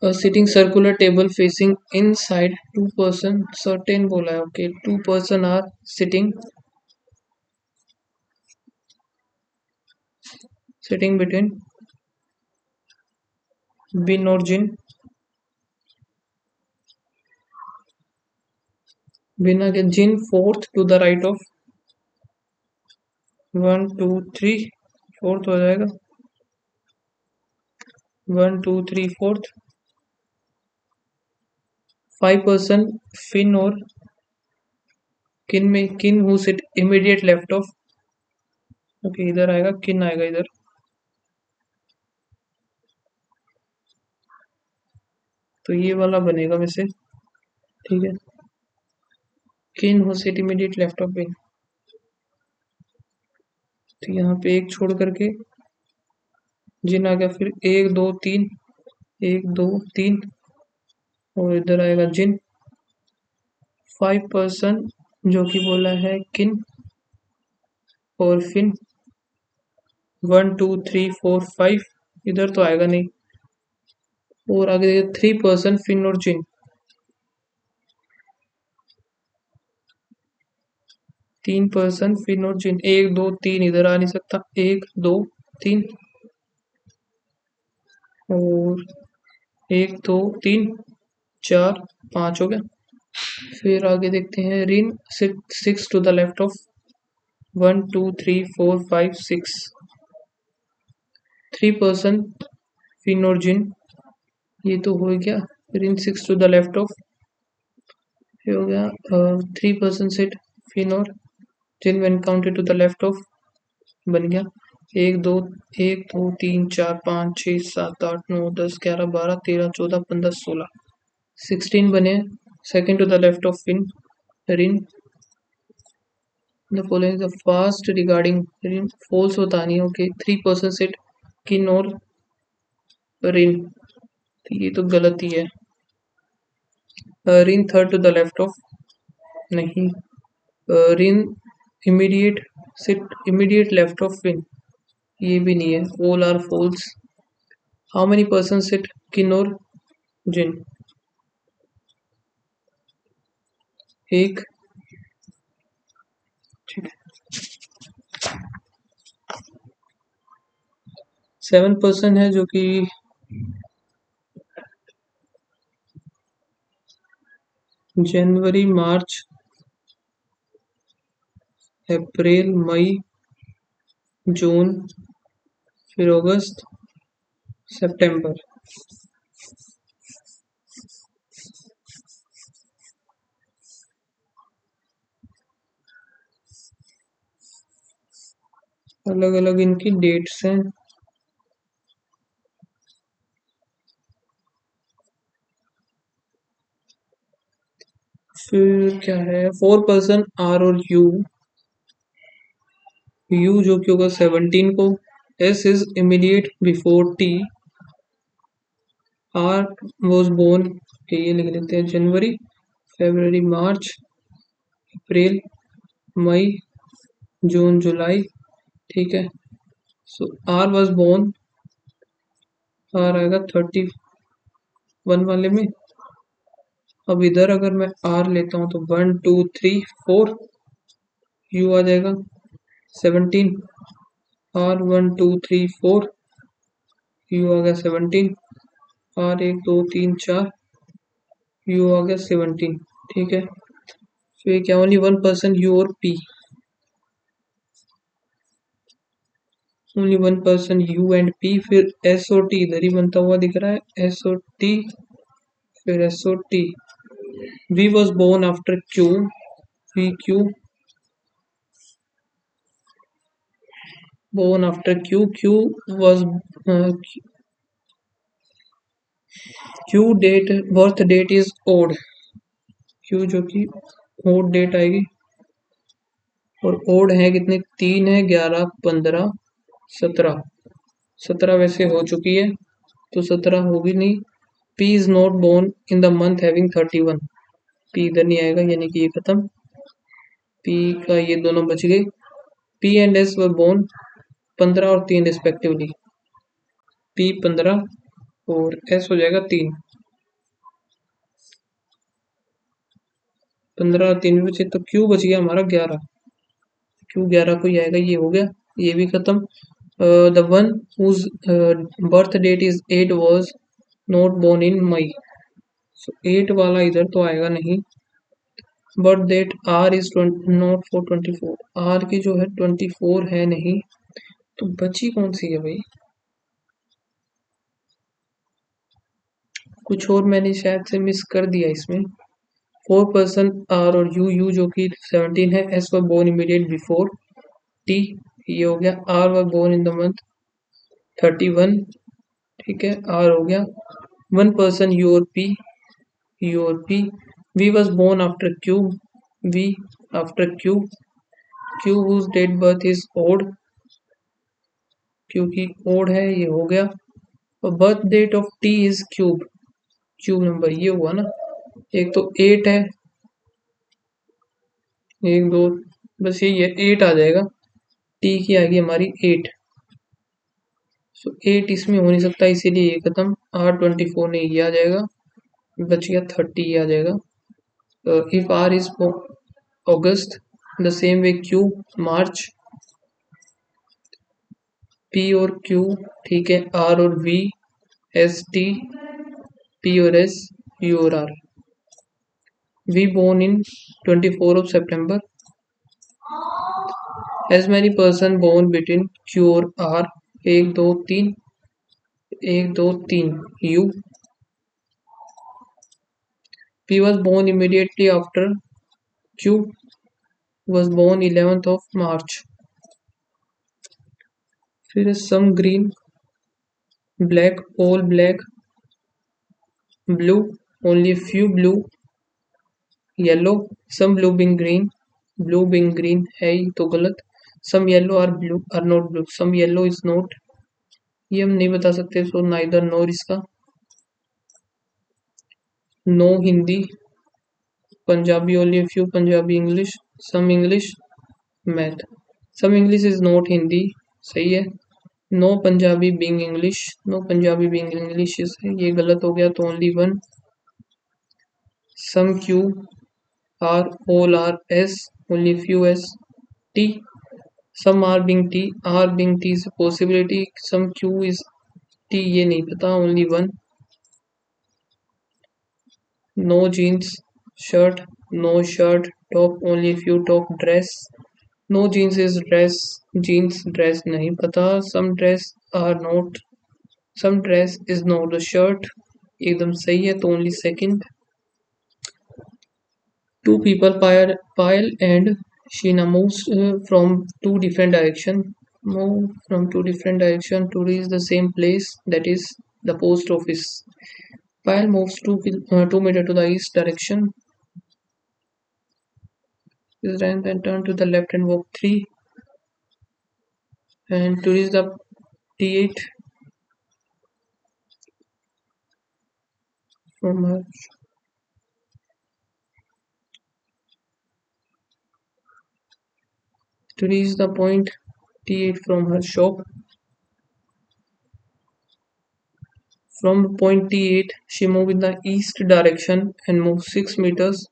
sitting circular table facing inside 2 person certain बोला है। Okay, 2 person are sitting between Bin और जिन। बिन आगे Jin fourth to the right of 1 2 3, fourth हो जाएगा 1 2 3 फोर्थ। 5 पर्सन फिन और किन में किन who sit immediate left of. Okay, इधर आएगा किन आएगा इधर। तो ये वाला बनेगा वैसे, ठीक है। Kin who sit immediate left of Bin, तो यहाँ पे एक छोड़ करके जिन आ गया। फिर 1 2 3, 1 2 3 और इधर आएगा जिन। 5 पर्सन जो कि बोला है किन और फिन 1 2 3 4 5, इधर तो आएगा नहीं। और आगे 3 पर्सन फिन और जिन। 3 पर्सन फिन और जिन, 1 2 3 इधर आ नहीं सकता। 1 2 3 और 1 2 3 4 5 हो गया। फिर आगे देखते हैं Rin 6 to the left of 1 2 3 4 5 6। 3 person Fin और जिन, ये तो हो गया। Rin 6 to the left of, ये हो गया 3 पर्सन सिट फिन और Jin when counted to the left of, बन गया 1 2 1 2 3 4 5 6 7 8 9 10 11 12 13 14 15 16, 16 बने। Second to the left of फिन रिन। The following the fast regarding रिन, फॉल्स बतानी है। ओके, 3 पर्सन सिट किन और रिन, तो ये तो गलत ही है। Rin third to the left of, नहीं। Rin immediate sit immediate left of Win, ये भी नहीं है। All are false. How many person sit Kin और जिन, एक, ठीक है। 7 पर्सन है जो कि जनवरी मार्च अप्रैल मई जून फिर अगस्त सितंबर। अलग अलग इनकी डेट्स हैं। फिर क्या है, 4 पर्सन आर और यू जो कि होगा 17 को। S is immediate before T. R was born, ये लिख लेते हैं जनवरी, फरवरी, मार्च, अप्रैल, मई, जून, जुलाई। ठीक है। सो आर वॉज बोर्न, आर आएगा 31 वाले में। अब इधर अगर मैं आर लेता हूँ तो 1 2 3 4, यू आ जाएगा 17। आर 1 2 3 4, यू आ गया 17। आर 1 2 3 4, यू आ गया 17। ठीक है। फिर क्या, ओनली 1 पर्सन यू और P, only 1 person U and P. फिर एस ओ टी इधर ही बनता हुआ दिख रहा है, एस ओ टी, फिर S O T. V was born after Q, V Q, born after Q. Was uh, Q date, birth date is odd। Q जो कि odd date आएगी, और odd है कितने, 3 है, 11, 15, 17। 17 वैसे हो चुकी है तो 17 होगी नहीं। P is not born in the month having 31। P इधर नहीं आएगा, यानी कि ये खत्म। P का ये दोनों बच गए। P and S were born 15 और 3 रिस्पेक्टिवली। P 15 और S हो जाएगा 3। 15 और 3 बचे तो Q बच गया हमारा 11। Q 11 को ही आएगा, ये हो गया, ये भी खत्म। The one whose birth date is 8 was not born in May. So 8 वाला इधर तो आएगा नहीं। Birth date R is not for 24। R की जो है 24 है नहीं, तो बची कौन सी है भाई। कुछ और मैंने शायद से मिस कर दिया इसमें। 4 पर्सन आर और यू जो कि 17 है। S were born immediate before T, ये हो गया। R were born in the month 31। ठीक है, आर हो गया। 1 पर्सन यू और पी, यू और P. V was born after Q, V after Q. Q whose date birth is odd, क्योंकि ओड है, ये हो गया। और birth date of T is cube, cube number ये हुआ ना। एक तो 8 है, एक दो, बस यही है, 8 आ जाएगा। टी की आएगी हमारी 8। सो 8 इसमें हो नहीं सकता, इसीलिए ये खत्म। आर 24 नहीं, ये आ जाएगा, बच गया 30, ये आ जाएगा। If R is August, the same way Q March, P और Q, ठीक है, R और V, S T, P और S, U और R। V born in 24 of September। As many person born between Q और R, 1 2 3, 1 2 3, U। P was born immediately after Q, was born 11th of March। फिर some green, black, all black, blue, only few blue, yellow, some blue being green, blue being green है ही तो गलत। Some yellow are blue are not blue, some yellow is not, ये हम नहीं बता सकते, सो नाइदर नोर इसका। No Hindi, Punjabi only few, Punjabi English, some English, math. Some English is not Hindi, सही है। No Punjabi being English, no Punjabi being English ये गलत हो गया, तो only one. Some Q R all R S, only few S T. Some are being T, R being T is a possibility. Some Q is T, ये नहीं पता, only one. No jeans, shirt, no shirt, top, only few top, dress. No jeans is dress, jeans dress नहीं पता. Some dress are not, some dress is not a shirt, एकदम सही है, तो only second. Two people, Payal and Sheena moves from two different direction. move from two different directions to reach the same place, that is the post office. Pile moves 2 meters to the east direction. Then turn to the left and walk 3. And to reach the T8 from her. To reach the point T8 from her shop. From point T8, she moves in the east direction and moves 6 meters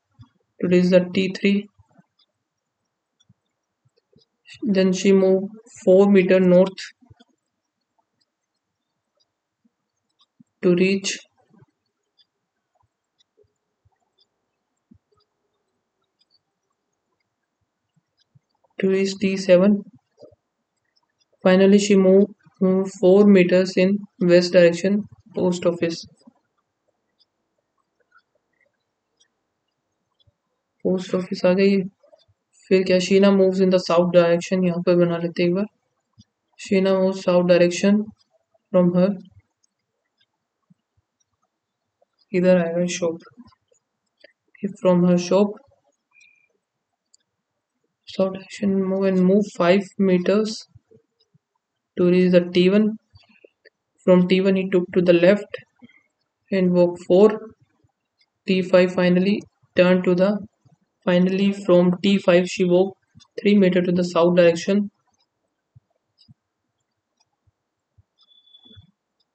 to reach the T3. Then she moves 4 meters north to reach T7. Finally, she moved 4 meters in west direction, post office. Post office आ गई। फिर क्या, Sheena moves in the south direction, यहाँ पर बना लेते एक बार। Sheena moves south direction from her, इधर आएगा shop. From her shop south direction move 5 meters to reach the T1. From T1 he took to the left and walk 4. T5 finally from T5 she walked 3 meters to the south direction.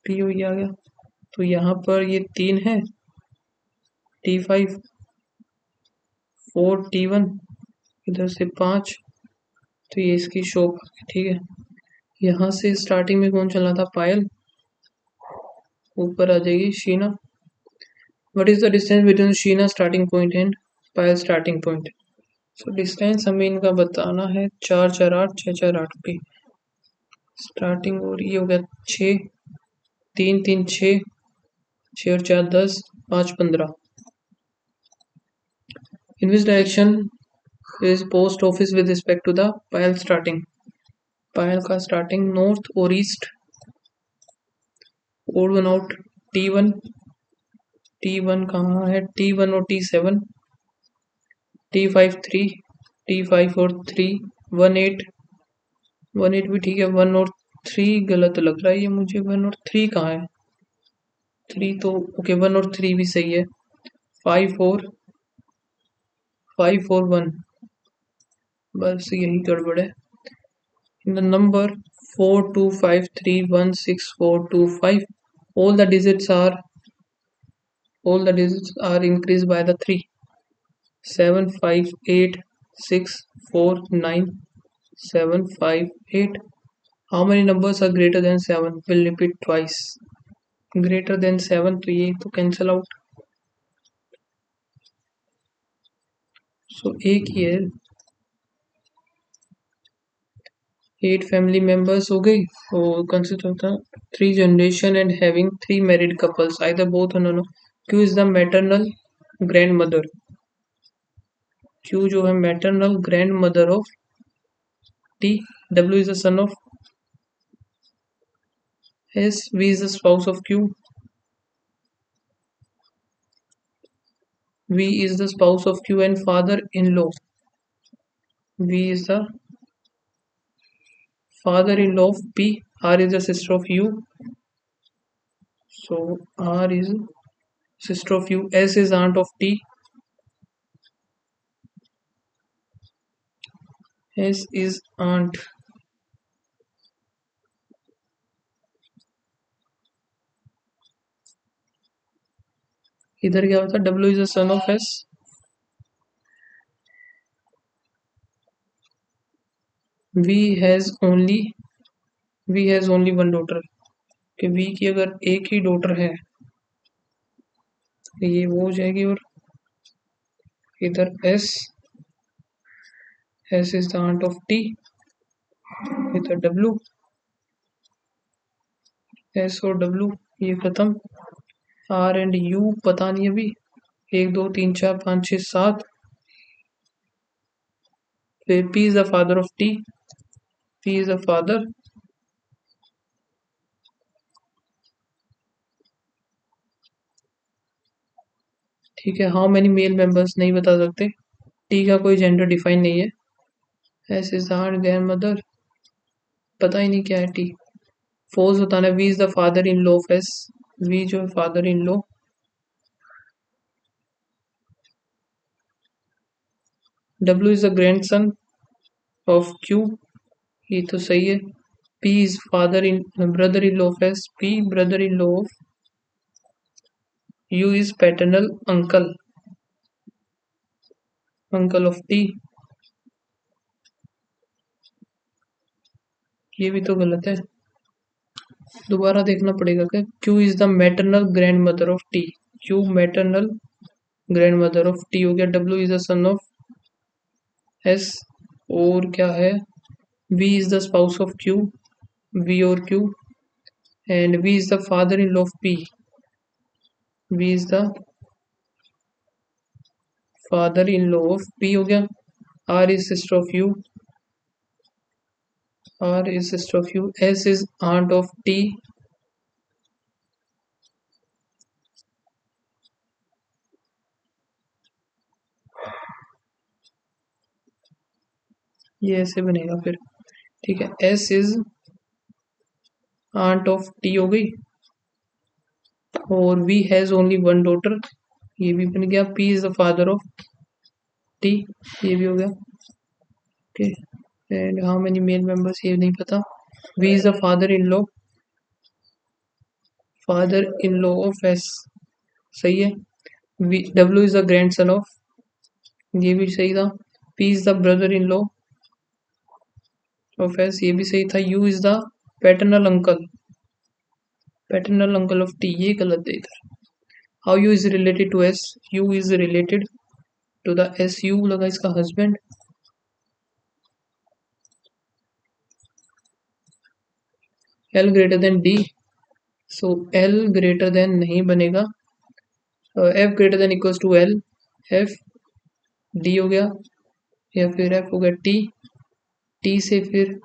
PO ये आ गया, तो यहाँ पर ये 3 है, T5 4 T1, इधर से 5, तो ये इसकी शॉप आ गई। ठीक है, यहाँ से स्टार्टिंग में कौन चला था, पायल, ऊपर आ जाएगी Sheena. What is the distance between Sheena starting point and Payal starting point. So distance हमें इनका बताना है 4 4 8 6 4 8 पे। स्टार्टिंग और ये हो गया 6, 3 3 6, 6 और 4 10, 5 15। In which direction is post office with respect to the Payal starting. Payal का स्टार्टिंग नॉर्थ और east. Odd one out T1, T1 कहाँ है, T1 और T7, T5 3, T5 और 3 1 8, 1 8 भी ठीक है, 1 और 3 गलत लग रहा है ये मुझे, 1 और 3 कहाँ है, 3 तो ओके, 1 और 3 भी सही है, 5 4 5 4 1, बस यही गड़बड़ है। In the number 4 2 5 3 1 6 4 2 5, all the digits are increased by the 3, 7 5 8 6 4 9 7 5 8। How many numbers are greater than 7? We'll repeat twice. Greater than 7, तो ये तो cancel out, so एक ही है। 8 family members हो गई, तो कंसिडर होता है 3 generation and having 3 married couples, either both or none of। Q is the maternal grandmother, Q जो है maternal grandmother of T। W is the son of S। V is the spouse of Q, V is the spouse of Q and father-in-law, V is the father-in-law of P। R is the sister of U, so R is sister of U। S is aunt of T, S is aunt। इधर क्या होता है, W is the son of S, V has only one daughter, कि V की अगर एक ही डॉटर है तो ये वो हो जाएगी। और इधर S is the aunt of T, इधर W, S और W ये खत्म। R एंड U पता नहीं अभी, 1 2 3 4 5 6 7। फिर P is the father of T, P is a father. ठीक है, हाउ मेनी मेल मेंबर्स नहीं बता सकते। टी का कोई जेंडर डिफाइन नहीं है। S is R grandmother, पता ही नहीं क्या है टी। फोर्स बताना, V is the father in law of S. V जो है father in law. W is the grandson of Q, ये तो सही है। P is father in brother in law of S, P brother in law of. U is paternal uncle, uncle of T, ये भी तो गलत है, दोबारा देखना पड़ेगा। क्या Q is the maternal grandmother of T, Q maternal grandmother of T हो गया। W is the son of S, और क्या है, V is the spouse of Q, V और Q, and V is the father in law of P, V is the father in law of P हो गया। R is sister of U, R is sister of U. S is aunt of T, ये ऐसे बनेगा फिर। ठीक है, S is aunt of T हो गई, और V has only one daughter, ये भी बन गया। P is the father of T, ये भी हो गया। Okay, and how many male members, ये नहीं पता। V is the father in law of S, सही है। V W is the grandson of, ये भी सही था। P is the brother in law of S, ये भी सही था। U is the paternal uncle, paternal uncle of T, ये गलत है इधर। How U is related to S, U is related to the S, U लगा इसका husband. L greater than D, so L greater than नहीं बनेगा। F greater than equals to L, F D हो गया, या फिर एफ हो गया टी, टी से फिर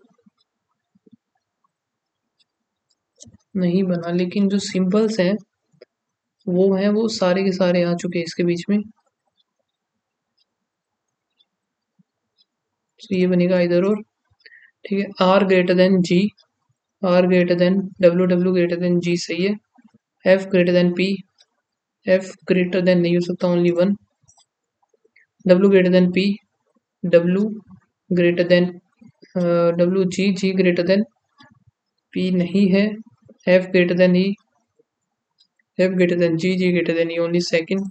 नहीं बना, लेकिन जो सिंबल्स हैं वो सारे के सारे आ चुके हैं इसके बीच में, तो ये बनेगा इधर और। ठीक है, R greater than G, R greater than W, W greater than G, सही है। F greater than P, F greater than नहीं हो सकता, only one. W greater than P, W greater than W G, G greater than P नहीं है। F greater than E, F greater than G, G greater than E, only second.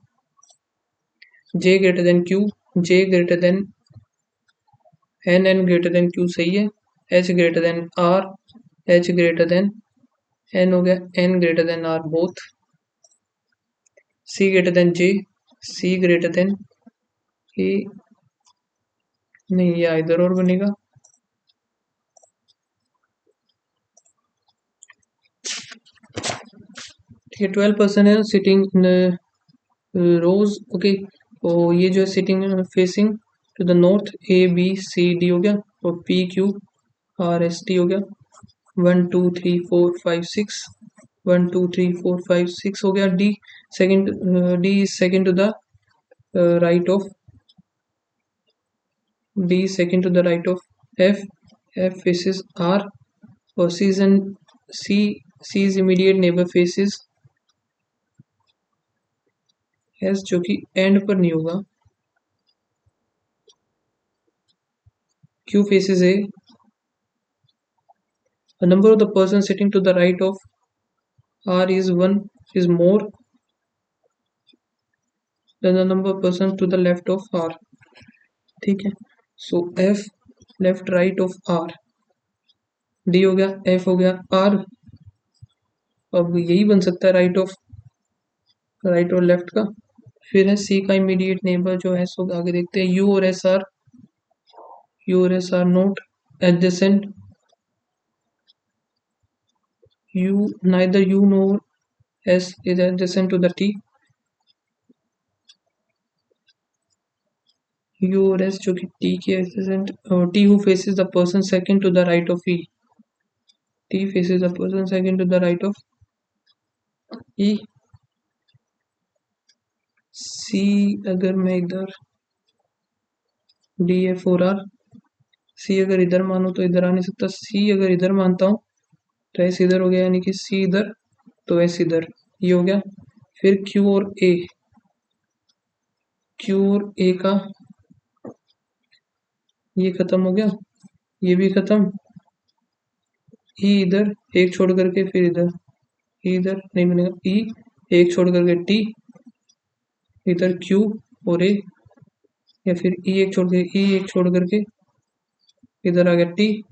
J greater than Q, J greater than N, N greater than Q, सही है। H greater than R, H greater than N हो गया, N greater than R both. C greater than J, C greater than A, नहीं ये इधर और बनेगा। ठीक है, 12% है सिटिंग रोज, ओके। तो ये जो है sitting facing to the north, A B C D हो गया, और P Q R S T हो गया। 1 2 3 4 5 6, 1 2 3 4 5 6 हो गया। D second, D second to the right of, D second to the right of F, F faces R, और C is an C, C is immediate neighbour faces S, जो कि एंड पर नहीं होगा। Q faces A. The number of the person sitting to the right of R is one, is more than the number of person to the left of R. ठीक है, सो F left right of R, D हो गया, F हो गया, R। अब यही बन सकता है राइट और लेफ्ट का। फिर है C का इमीडिएट नेबर जो है, सो आगे देखते हैं। U और S आर, U और S R not adjacent, U neither U nor S is adjacent to the T। U और एस जो कि टी के adjacent, T who faces the person second to the right of E, T faces the person second to the right of E. C अगर मैं इधर डी एफ और आर, सी अगर इधर मानो तो इधर आ नहीं सकता, सी अगर इधर मानता हूँ तो एस इधर हो गया, यानी कि सी इधर तो एस इधर, ये हो गया। फिर क्यू और ए, क्यू और ए का ये खत्म हो गया, ये भी खत्म। ई इधर एक छोड़ करके फिर इधर, ई इधर नहीं बनेगा, ई एक छोड़ करके टी, इधर क्यू और ए, या फिर ई एक छोड़ के ई एक छोड़ करके इधर आ गया टी,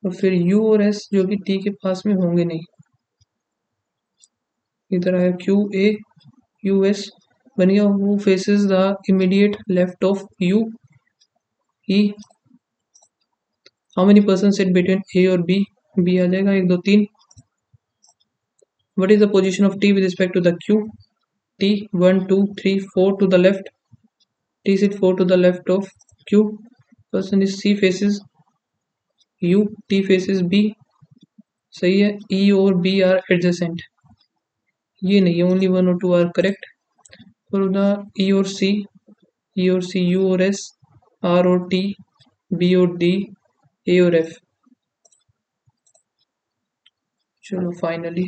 और फिर यू और एस जो कि टी के पास में होंगे नहीं, इधर आया क्यू ए यू एस बन गया। Who faces the immediate left of U E, how many person sit between A और बी, बी आ जाएगा 1 2 3। What is the position of T with respect to the Q, T 1 2 3 4 to the left, T sit 4 to the left of Q. Person is C faces U, T faces B, सही है। ई और बी आर एडजेसेंट, ये नहीं है, ओनली 1 और 2 आर करेक्ट। फॉर द ई और सी, ई और सी, यू और एस, आर और टी, बी और डी, ए और एफ। चलो फाइनली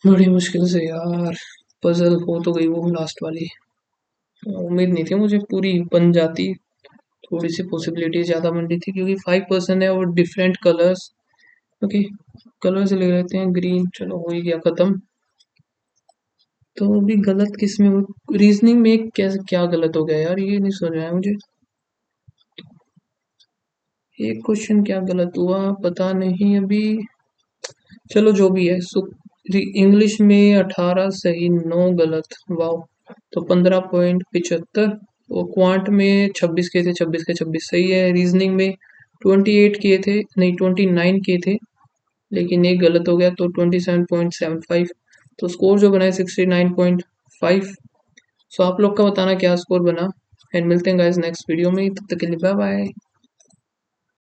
बड़ी मुश्किल से यार पजल हो तो गई वो लास्ट वाली, उम्मीद नहीं थी मुझे पूरी बन जाती, थोड़ी सी पॉसिबिलिटी ज़्यादा बन रही थी क्योंकि 5% है और डिफरेंट कलर्स। ओके, कलर्स ले लेते हैं ग्रीन, चलो हो ही गया ख़त्म। तो अभी गलत किस में हो, रीजनिंग में कैसे क्या गलत हो गया यार, ये नहीं समझ आया मुझे, एक क्वेश्चन क्या गलत हुआ पता नहीं अभी। चलो जो भी है, सो इंग्लिश में 18 सही 9 गलत, वाओ, तो 15.75। और क्वांट में 26 के थे, 26 के 26 सही है। रीजनिंग में 28 किए थे, नहीं 29 किए थे, लेकिन एक गलत हो गया तो 27.75। तो स्कोर जो बना है 69.5। सो आप लोग का बताना क्या स्कोर बना, एंड मिलते हैं गाइस नेक्स्ट वीडियो में, तब तक के लिए बाय बाय।